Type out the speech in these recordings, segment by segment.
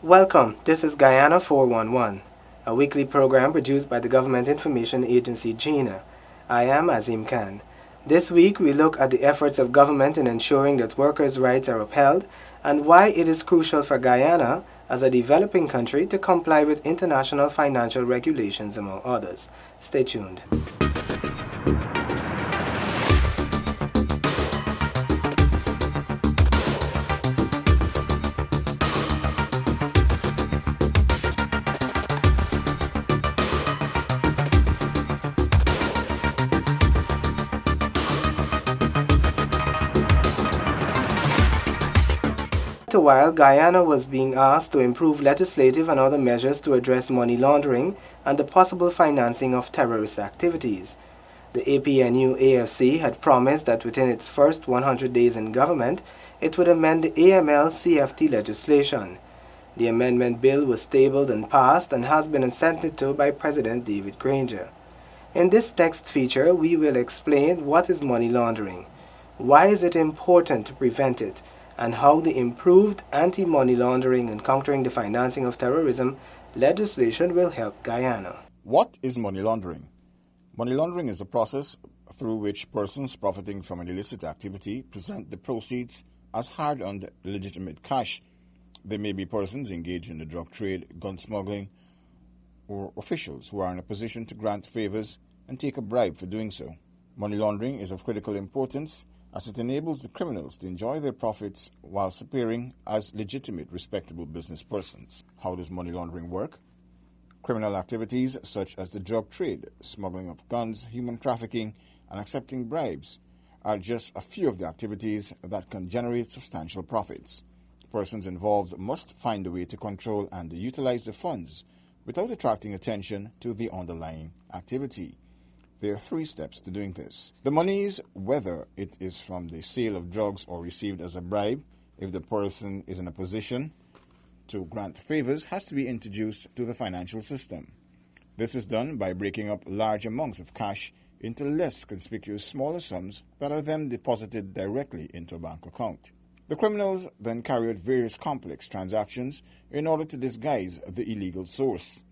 Welcome, this is Guyana 411, a weekly program produced by the Government Information Agency GINA. I am Azim Khan. This week we look at the efforts of government in ensuring that workers' rights are upheld and why it is crucial for Guyana, as a developing country, to comply with international financial regulations, among others. Stay tuned. A while, Guyana was being asked to improve legislative and other measures to address money laundering and the possible financing of terrorist activities. The APNU AFC had promised that within its first 100 days in government, it would amend the AML CFT legislation. The amendment bill was tabled and passed and has been assented to by President David Granger. In this next feature, we will explain what is money laundering, why is it important to prevent it, and how the improved anti-money laundering and countering the financing of terrorism legislation will help Guyana. What is money laundering? Money laundering is a process through which persons profiting from an illicit activity present the proceeds as hard-earned legitimate cash. They may be persons engaged in the drug trade, gun smuggling, or officials who are in a position to grant favors and take a bribe for doing so. Money laundering is of critical importance as it enables the criminals to enjoy their profits whilst appearing as legitimate, respectable business persons. How does money laundering work? Criminal activities such as the drug trade, smuggling of guns, human trafficking, and accepting bribes are just a few of the activities that can generate substantial profits. Persons involved must find a way to control and utilize the funds without attracting attention to the underlying activity. There are 3 steps to doing this. The monies, whether it is from the sale of drugs or received as a bribe, if the person is in a position to grant favors, has to be introduced to the financial system. This is done by breaking up large amounts of cash into less conspicuous smaller sums that are then deposited directly into a bank account. The criminals then carry out various complex transactions in order to disguise the illegal source.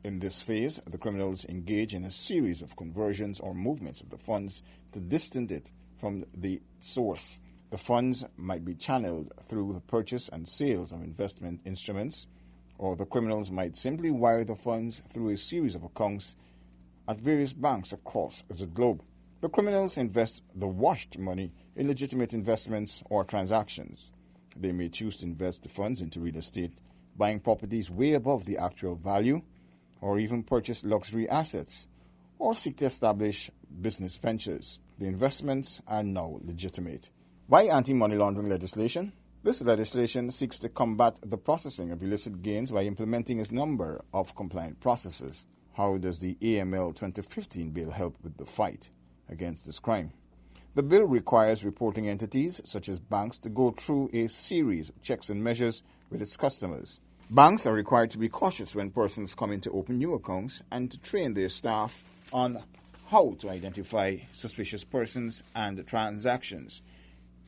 In this phase, the criminals engage in a series of conversions or movements of the funds to distance it from the source. The funds might be channeled through the purchase and sales of investment instruments, or the criminals might simply wire the funds through a series of accounts at various banks across the globe. The criminals invest the washed money in legitimate investments or transactions. They may choose to invest the funds into real estate, buying properties way above the actual value, or even purchase luxury assets, or seek to establish business ventures. The investments are now legitimate. Why anti-money laundering legislation? This legislation seeks to combat the processing of illicit gains by implementing a number of compliant processes. How does the AML 2015 bill help with the fight against this crime? The bill requires reporting entities such as banks to go through a series of checks and measures with its customers. Banks are required to be cautious when persons come in to open new accounts and to train their staff on how to identify suspicious persons and transactions.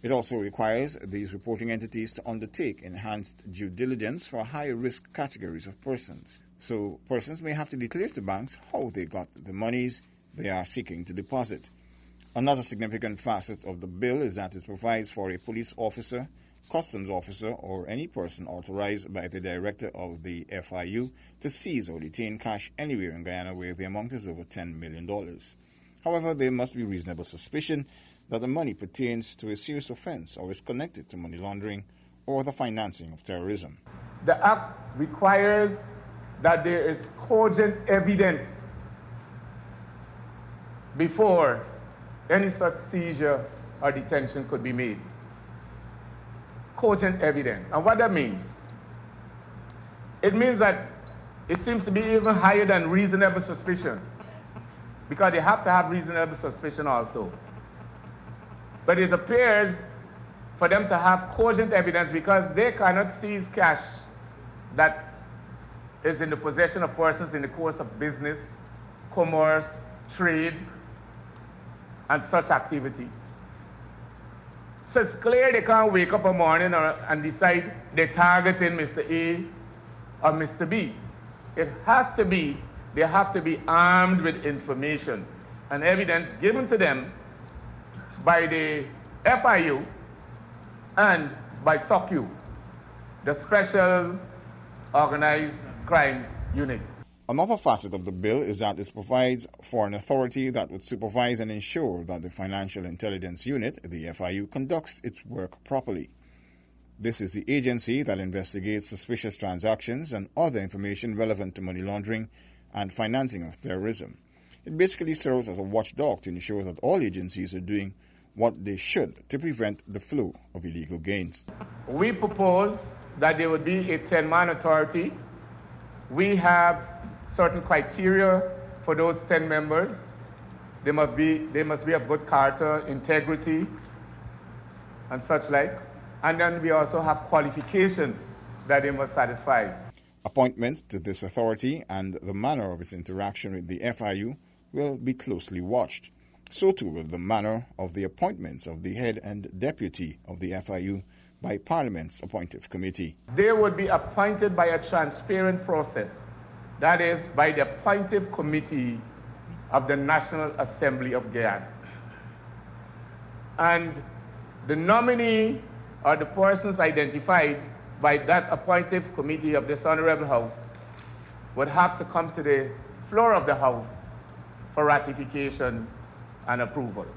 It also requires these reporting entities to undertake enhanced due diligence for higher risk categories of persons. So persons may have to declare to banks how they got the monies they are seeking to deposit. Another significant facet of the bill is that it provides for a police officer, customs officer, or any person authorized by the director of the FIU to seize or detain cash anywhere in Guyana where the amount is over $10 million. However, there must be reasonable suspicion that the money pertains to a serious offense or is connected to money laundering or the financing of terrorism. The Act requires that there is cogent evidence before any such seizure or detention could be made. Cogent evidence. And what that means? It means that it seems to be even higher than reasonable suspicion, because they have to have reasonable suspicion also. But it appears for them to have cogent evidence because they cannot seize cash that is in the possession of persons in the course of business, commerce, trade, and such activity. So it's clear they can't wake up a morning and decide they're targeting Mr. A of Mr. B. It has to be, they have to be armed with information and evidence given to them by the FIU and by SOCU, the Special Organized Crimes Unit. Another facet of the bill is that it provides for an authority that would supervise and ensure that the Financial Intelligence Unit, the FIU, conducts its work properly. This is the agency that investigates suspicious transactions and other information relevant to money laundering and financing of terrorism. It basically serves as a watchdog to ensure that all agencies are doing what they should to prevent the flow of illegal gains. We propose that there would be a 10-man authority. We have certain criteria for those 10 members. They must be of good character, integrity, and such like. And then we also have qualifications that they must satisfy. Appointments to this authority and the manner of its interaction with the FIU will be closely watched. So too will the manner of the appointments of the head and deputy of the FIU by Parliament's appointive committee. They would be appointed by a transparent process, that is, by the appointive committee of the National Assembly of Guyana. And the nominee or the persons identified by that appointive committee of this Honorable House would have to come to the floor of the House for ratification and approval.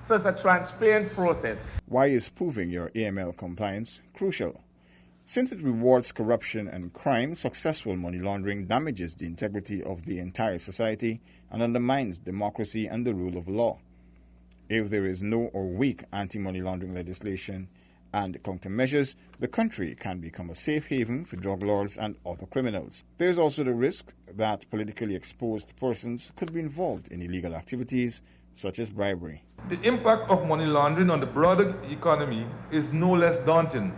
So it's a transparent process. Why is proving your AML compliance crucial? Since it rewards corruption and crime, successful money laundering damages the integrity of the entire society and undermines democracy and the rule of law. If there is no or weak anti-money laundering legislation and countermeasures, the country can become a safe haven for drug lords and other criminals. There is also the risk that politically exposed persons could be involved in illegal activities such as bribery. The impact of money laundering on the broader economy is no less daunting.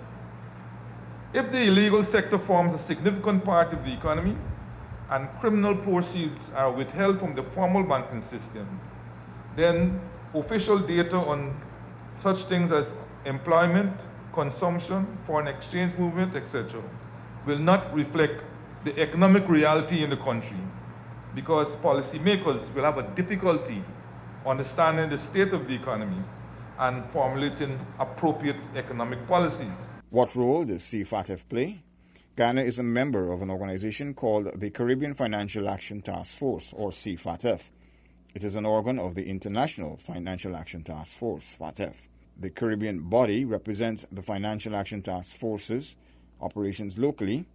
If the illegal sector forms a significant part of the economy and criminal proceeds are withheld from the formal banking system, then official data on such things as employment, consumption, foreign exchange movement, etc., will not reflect the economic reality in the country, because policymakers will have a difficulty understanding the state of the economy and formulating appropriate economic policies. What role does C-FATF play? Guyana is a member of an organization called the Caribbean Financial Action Task Force, or C-FATF. It is an organ of the International Financial Action Task Force, FATF. The Caribbean body represents the Financial Action Task Force's operations locally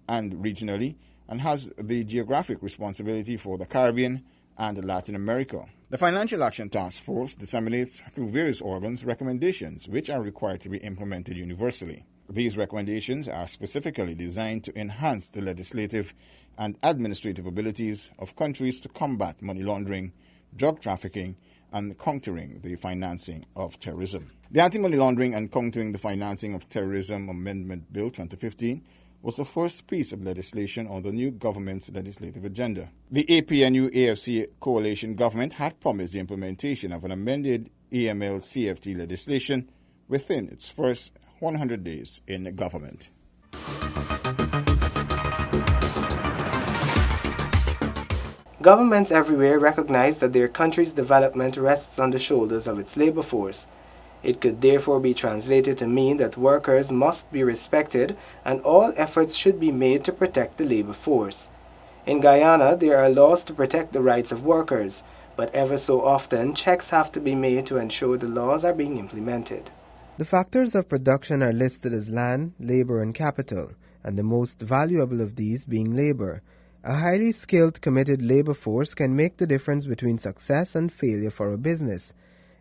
and regionally and has the geographic responsibility for the Caribbean and Latin America. The Financial Action Task Force disseminates through various organs recommendations which are required to be implemented universally. These recommendations are specifically designed to enhance the legislative and administrative abilities of countries to combat money laundering, drug trafficking, and countering the financing of terrorism. The Anti-Money Laundering and Countering the Financing of Terrorism Amendment Bill 2015 was the first piece of legislation on the new government's legislative agenda. The APNU-AFC coalition government had promised the implementation of an amended AML-CFT legislation within its first 100 days in government. Governments everywhere recognize that their country's development rests on the shoulders of its labor force. It could therefore be translated to mean that workers must be respected and all efforts should be made to protect the labor force. In Guyana, there are laws to protect the rights of workers, but ever so often checks have to be made to ensure the laws are being implemented. The factors of production are listed as land, labor, and capital, and the most valuable of these being labor. A highly skilled, committed labor force can make the difference between success and failure for a business.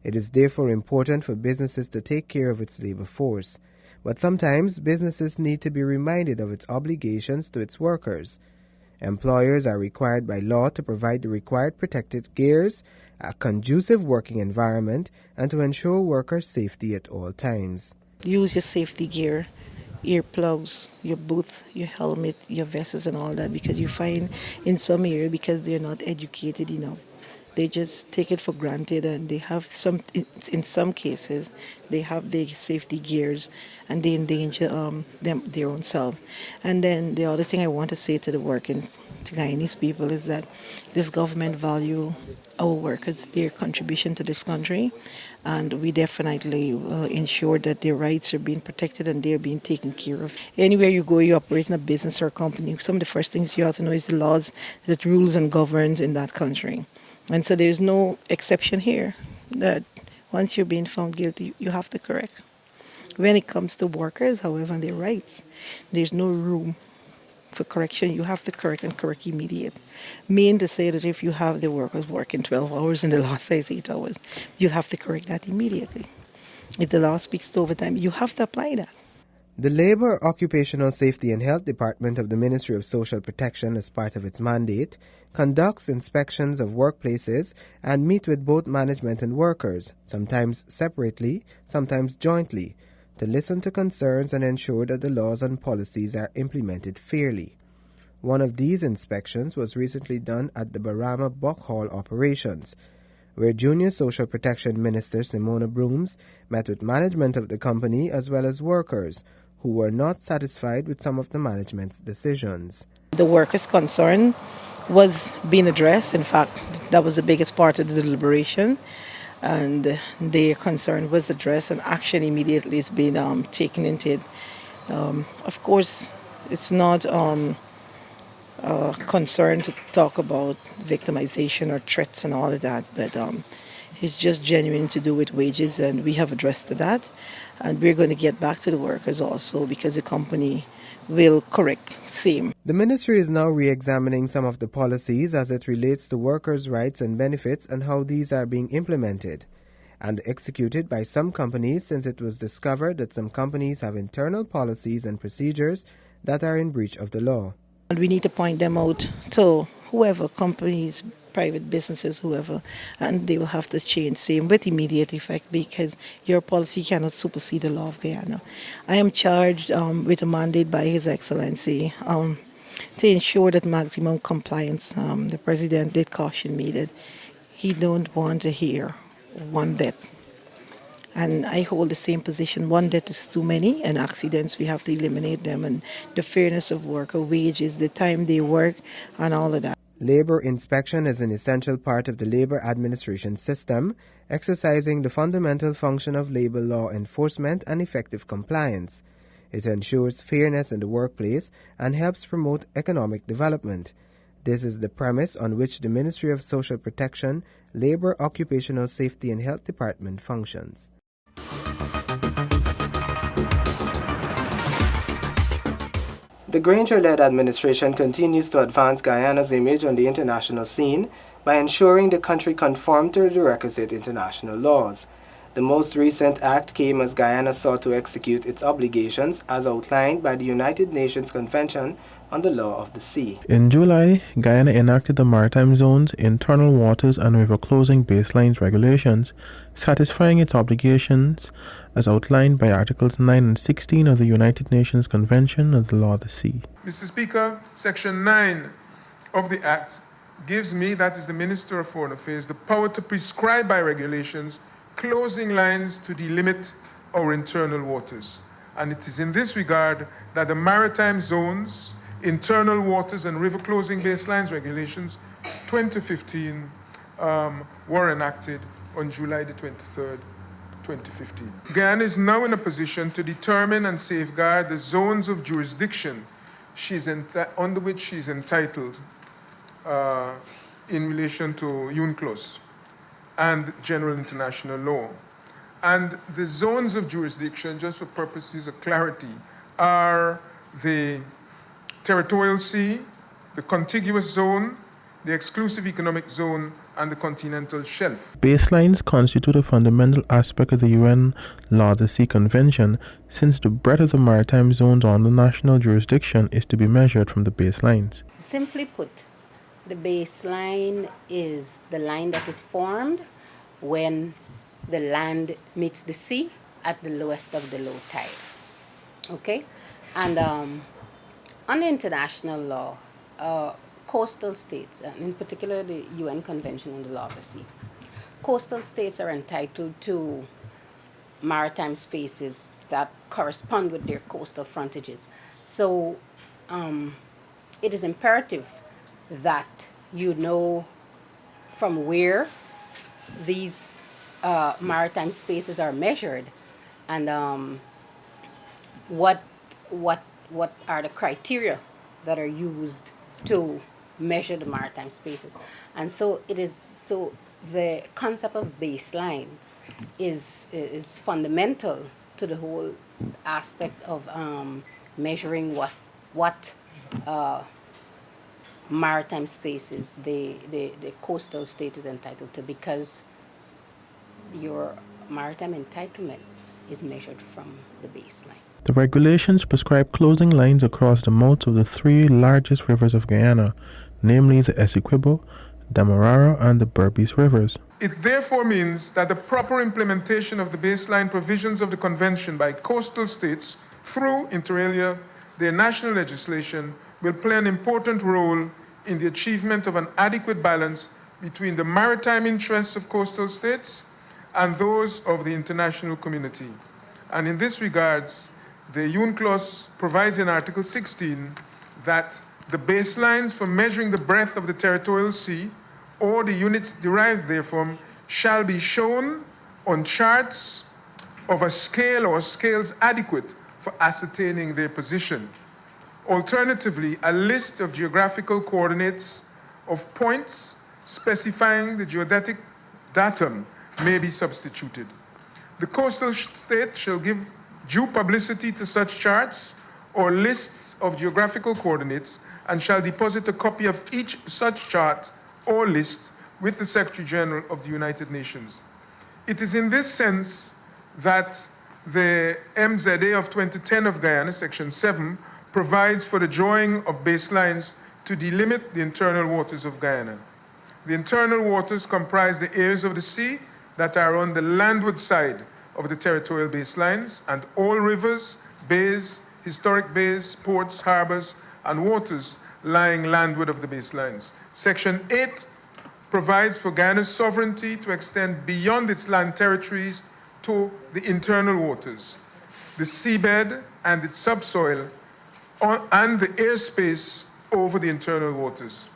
It is therefore important for businesses to take care of its labor force. But sometimes businesses need to be reminded of its obligations to its workers. Employers are required by law to provide the required protective gears, a conducive working environment, and to ensure workers' safety at all times. Use your safety gear, earplugs, your boot, your helmet, your vests and all that, because you find in some areas, because they're not educated enough, They just take it for granted, and they have in some cases, they have the safety gears, and they endanger their own self. And then the other thing I want to say to the working to Guyanese people is that this government value our workers, their contribution to this country, and we definitely will ensure that their rights are being protected and they're being taken care of. Anywhere you go, you operate in a business or a company, some of the first things you have to know is the laws that rules and governs in that country. And so there's no exception here that once you're being found guilty, you have to correct. When it comes to workers, however, and their rights, there's no room for correction. You have to correct and correct immediate. Mean to say that if you have the workers working 12 hours and the law says 8 hours, you have to correct that immediately. If the law speaks to overtime, you have to apply that. The Labor, Occupational Safety and Health Department of the Ministry of Social Protection, as part of its mandate, conducts inspections of workplaces and meet with both management and workers, sometimes separately, sometimes jointly, to listen to concerns and ensure that the laws and policies are implemented fairly. One of these inspections was recently done at the Barama Buck Hall operations, where Junior Social Protection Minister Simona Brooms met with management of the company as well as workers who were not satisfied with some of the management's decisions. The workers' concern was being addressed. In fact, that was the biggest part of the deliberation. And their concern was addressed, and action immediately is being taken into it. Of course, it's not concern to talk about victimization or threats and all of that, but it's just genuine to do with wages, and we have addressed that. And we're going to get back to the workers also because the company will correct same. The ministry is now re-examining some of the policies as it relates to workers' rights and benefits and how these are being implemented and executed by some companies, since it was discovered that some companies have internal policies and procedures that are in breach of the law. And we need to point them out to whoever, companies, private businesses, whoever, and they will have to change same with immediate effect because your policy cannot supersede the law of Guyana. I am charged with a mandate by His Excellency to ensure that maximum compliance. The President did caution me that he don't want to hear one death. And I hold the same position. One death is too many, and accidents, we have to eliminate them. And the fairness of worker wages, the time they work, and all of that. Labor inspection is an essential part of the labor administration system, exercising the fundamental function of labor law enforcement and effective compliance. It ensures fairness in the workplace and helps promote economic development. This is the premise on which the Ministry of Social Protection, Labor, Occupational Safety and Health Department functions. The Granger-led administration continues to advance Guyana's image on the international scene by ensuring the country conformed to the requisite international laws. The most recent act came as Guyana sought to execute its obligations as outlined by the United Nations Convention on the Law of the Sea. In July, Guyana enacted the Maritime Zone's Internal Waters and River Closing Baselines regulations, satisfying its obligations as outlined by Articles 9 and 16 of the United Nations Convention on the Law of the Sea. Mr. Speaker, Section 9 of the Act gives me, that is the Minister of Foreign Affairs, the power to prescribe by regulations closing lines to delimit our internal waters. And it is in this regard that the Maritime Zones, Internal Waters and River Closing Baselines Regulations 2015 were enacted on July the 23rd, 2015. Guyana is now in a position to determine and safeguard the zones of jurisdiction under which she is entitled in relation to UNCLOS and general international law. And the zones of jurisdiction, just for purposes of clarity, are the territorial sea, the contiguous zone, the exclusive economic zone, and the continental shelf. Baselines constitute a fundamental aspect of the UN Law of the Sea Convention, since the breadth of the maritime zones under national jurisdiction is to be measured from the baselines. Simply put, the baseline is the line that is formed when the land meets the sea at the lowest of the low tide. Okay? And under international law, coastal states, and in particular the UN Convention on the Law of the Sea, coastal states are entitled to maritime spaces that correspond with their coastal frontages. So it is imperative that you know from where these maritime spaces are measured, and what are the criteria that are used to measure the maritime spaces. And so the concept of baselines is fundamental to the whole aspect of measuring what maritime spaces the coastal state is entitled to, because your maritime entitlement is measured from the baseline. The regulations prescribe closing lines across the mouths of the three largest rivers of Guyana, namely the Essequibo, Demerara, and the Berbice rivers. It therefore means that the proper implementation of the baseline provisions of the Convention by coastal states through, inter alia, their national legislation will play an important role in the achievement of an adequate balance between the maritime interests of coastal states and those of the international community. And in this regards, the UNCLOS provides in Article 16 that the baselines for measuring the breadth of the territorial sea or the units derived therefrom shall be shown on charts of a scale or scales adequate for ascertaining their position. Alternatively, a list of geographical coordinates of points specifying the geodetic datum may be substituted. The coastal state shall give due publicity to such charts or lists of geographical coordinates and shall deposit a copy of each such chart or list with the Secretary General of the United Nations. It is in this sense that the MZA of 2010 of Guyana, Section 7, provides for the drawing of baselines to delimit the internal waters of Guyana. The internal waters comprise the areas of the sea that are on the landward side of the territorial baselines, and all rivers, bays, historic bays, ports, harbors, and waters lying landward of the baselines. Section 8 provides for Guyana's sovereignty to extend beyond its land territories to the internal waters, the seabed and its subsoil, and the airspace over the internal waters.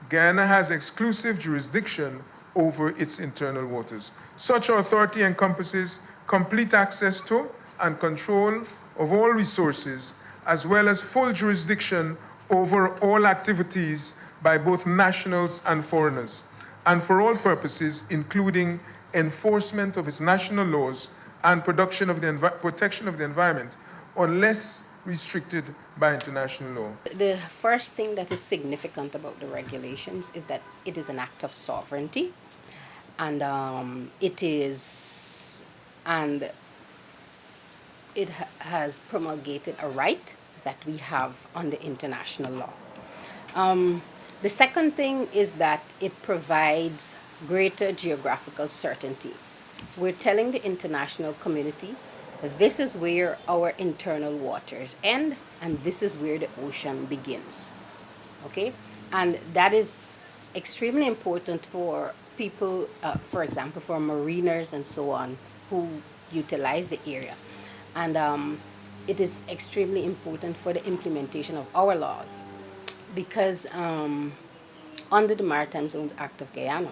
Guyana has exclusive jurisdiction over its internal waters. Such authority encompasses complete access to and control of all resources, as well as full jurisdiction over all activities by both nationals and foreigners, and for all purposes, including enforcement of its national laws and protection of the environment, unless restricted by international law. The first thing that is significant about the regulations is that it is an act of sovereignty, and it has promulgated a right that we have under international law. The second thing is that it provides greater geographical certainty. We're telling the international community that this is where our internal waters end and this is where the ocean begins. Okay? And that is extremely important for people, for example, for mariners and so on, who utilize the area. And it is extremely important for the implementation of our laws, because under the Maritime Zones Act of Guyana,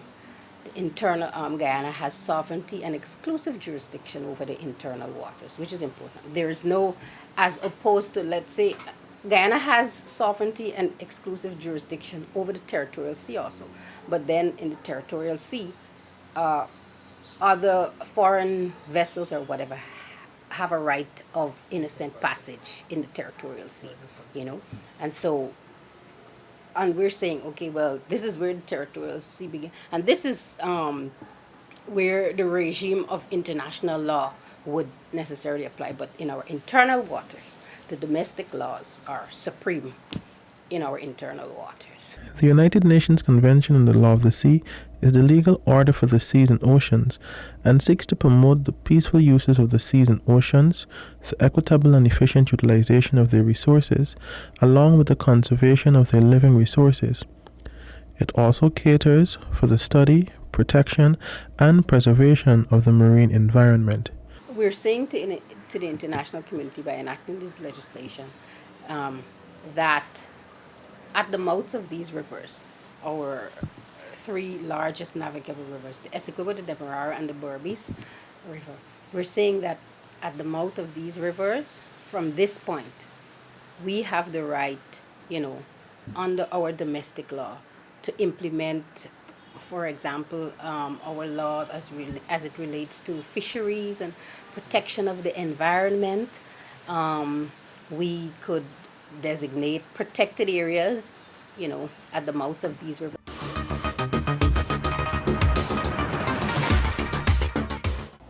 the internal Guyana has sovereignty and exclusive jurisdiction over the internal waters, which is important. There is no, as opposed to, let's say, Guyana has sovereignty and exclusive jurisdiction over the territorial sea also, but then in the territorial sea, other foreign vessels or whatever have a right of innocent passage in the territorial sea, you know, and so. And we're saying, okay, well, this is where the territorial sea begins. And this is where the regime of international law would necessarily apply. But in our internal waters, the domestic laws are supreme in our internal waters. The United Nations Convention on the Law of the Sea is the legal order for the seas and oceans, and seeks to promote the peaceful uses of the seas and oceans, the equitable and efficient utilization of their resources, along with the conservation of their living resources. It also caters for the study, protection, and preservation of the marine environment. We're saying to the international community by enacting this legislation that at the mouths of these rivers, our three largest navigable rivers, the Essequibo, the Demerara, and the Berbice River, we're saying that at the mouth of these rivers, from this point, we have the right, under our domestic law, to implement, for example, our laws as it relates to fisheries and protection of the environment. We could designate protected areas, at the mouths of these rivers.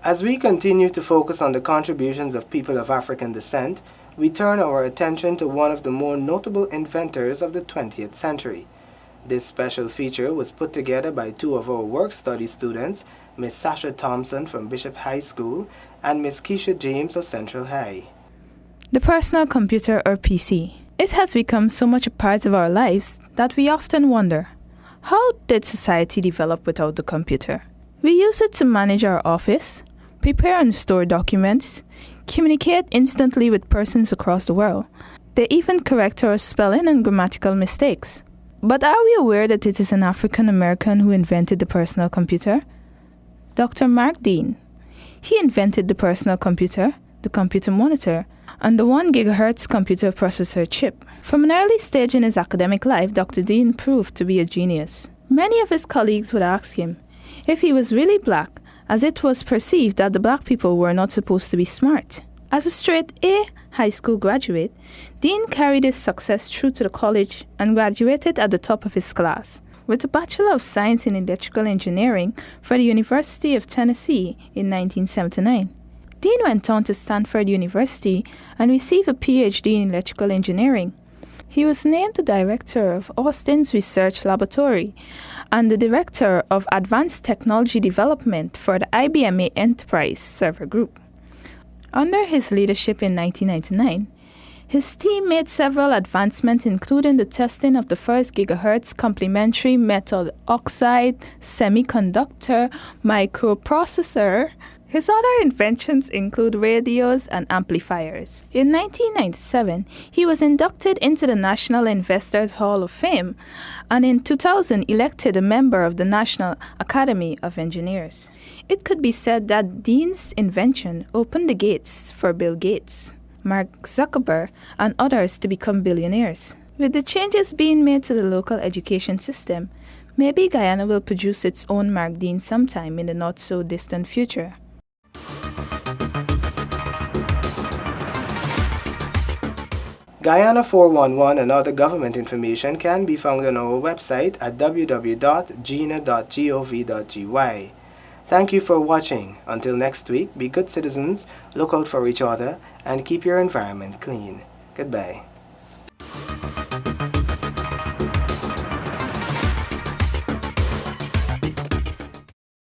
As we continue to focus on the contributions of people of African descent, we turn our attention to one of the more notable inventors of the 20th century. This special feature was put together by two of our work-study students, Miss Sasha Thompson from Bishop High School and Miss Keisha James of Central High. The personal computer, or PC. It has become so much a part of our lives that we often wonder, how did society develop without the computer? We use it to manage our office, prepare and store documents, communicate instantly with persons across the world. They even correct our spelling and grammatical mistakes. But are we aware that it is an African American who invented the personal computer? Dr. Mark Dean. He invented the personal computer, the computer monitor, and the 1 GHz computer processor chip. From an early stage in his academic life, Dr. Dean proved to be a genius. Many of his colleagues would ask him if he was really black, as it was perceived that the black people were not supposed to be smart. As a straight A high school graduate, Dean carried his success through to the college and graduated at the top of his class with a Bachelor of Science in Electrical Engineering for the University of Tennessee in 1979. Dean went on to Stanford University and received a PhD in Electrical Engineering. He was named the director of Austin's Research Laboratory and the director of Advanced Technology Development for the IBM Enterprise Server Group. Under his leadership in 1999, his team made several advancements, including the testing of the first gigahertz complementary metal oxide semiconductor microprocessor. His other inventions include radios and amplifiers. In 1997, he was inducted into the National Inventors Hall of Fame and in 2000 elected a member of the National Academy of Engineers. It could be said that Dean's invention opened the gates for Bill Gates, Mark Zuckerberg, and others to become billionaires. With the changes being made to the local education system, maybe Guyana will produce its own Mark Dean sometime in the not-so-distant future. Guyana 411 and other government information can be found on our website at www.gina.gov.gy. Thank you for watching. Until next week, be good citizens, look out for each other, and keep your environment clean. Goodbye.